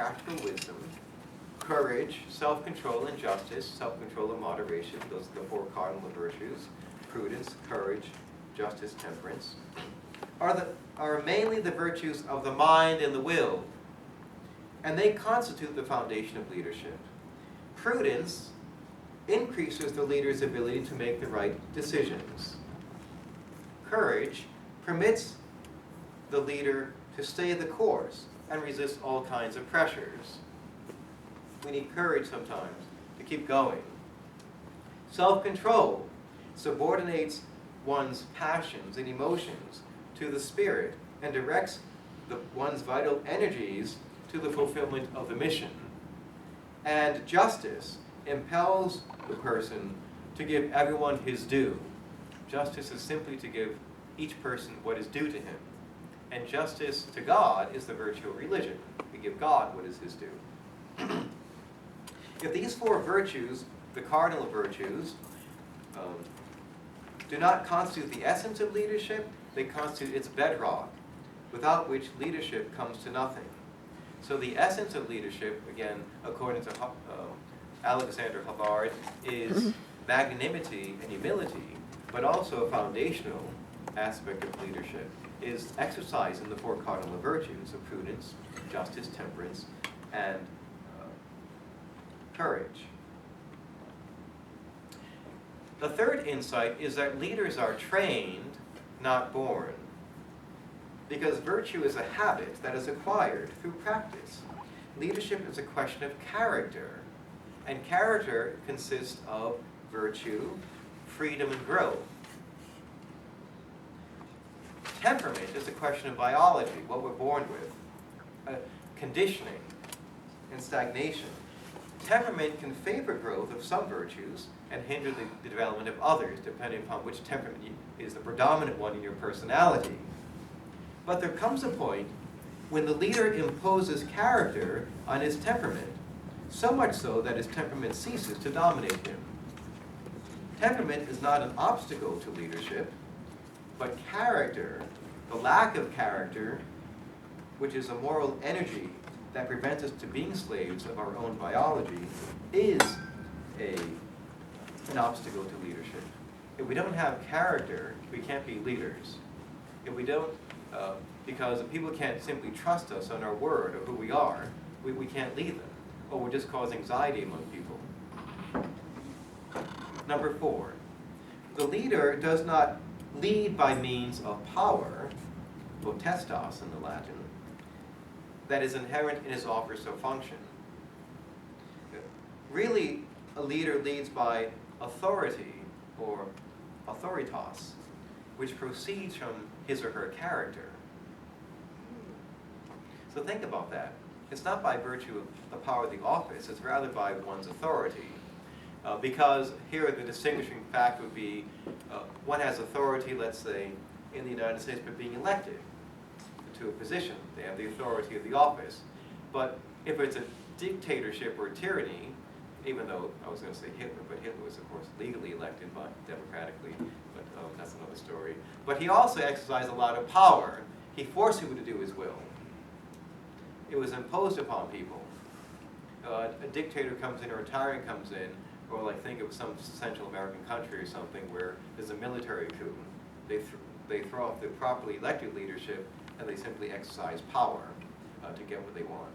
practical wisdom, courage, self-control, and justice. Self-control and moderation, those are the four cardinal virtues. Prudence, courage, justice, temperance, are mainly the virtues of the mind and the will, and they constitute the foundation of leadership. Prudence increases the leader's ability to make the right decisions. Courage permits the leader to stay the course and resist all kinds of pressures. We need courage sometimes to keep going. Self-control subordinates one's passions and emotions to the spirit and directs one's vital energies to the fulfillment of the mission. And justice impels the person to give everyone his due. Justice is simply to give each person what is due to him. And justice to God is the virtue of religion. We give God what is his due. If these four virtues, the cardinal virtues, do not constitute the essence of leadership, they constitute its bedrock, without which leadership comes to nothing. So the essence of leadership, again, according to Alexander Havard, is magnanimity and humility, but also a foundational aspect of leadership is exercise in the four cardinal virtues of prudence, justice, temperance, and courage. The third insight is that leaders are trained, not born, because virtue is a habit that is acquired through practice. Leadership is a question of character, and character consists of virtue, freedom, and growth. Temperament is a question of biology, what we're born with, conditioning, and stagnation. Temperament can favor growth of some virtues and hinder the development of others, depending upon which temperament is the predominant one in your personality. But there comes a point when the leader imposes character on his temperament, so much so that his temperament ceases to dominate him. Temperament is not an obstacle to leadership, but character, the lack of character, which is a moral energy that prevents us to being slaves of our own biology, is an obstacle to leadership. If we don't have character, we can't be leaders. If we don't, because people can't simply trust us on our word of who we are, we can't lead them, or we'll just cause anxiety among people. Number 4, the leader does not lead by means of power, potestas in the Latin, that is inherent in his office or function. Really, a leader leads by authority, or authoritas, which proceeds from his or her character. So think about that. It's not by virtue of the power of the office, it's rather by one's authority. Because here the distinguishing fact would be one has authority, let's say, in the United States for being elected to a position. They have the authority of the office. But if it's a dictatorship or tyranny, even though I was going to say Hitler, but Hitler was, of course, legally elected democratically, but that's another story. But he also exercised a lot of power. He forced people to do his will. It was imposed upon people. A dictator comes in, or a tyrant comes in, or like think of some Central American country or something where there's a military coup. They throw off the properly elected leadership and they simply exercise power to get what they want.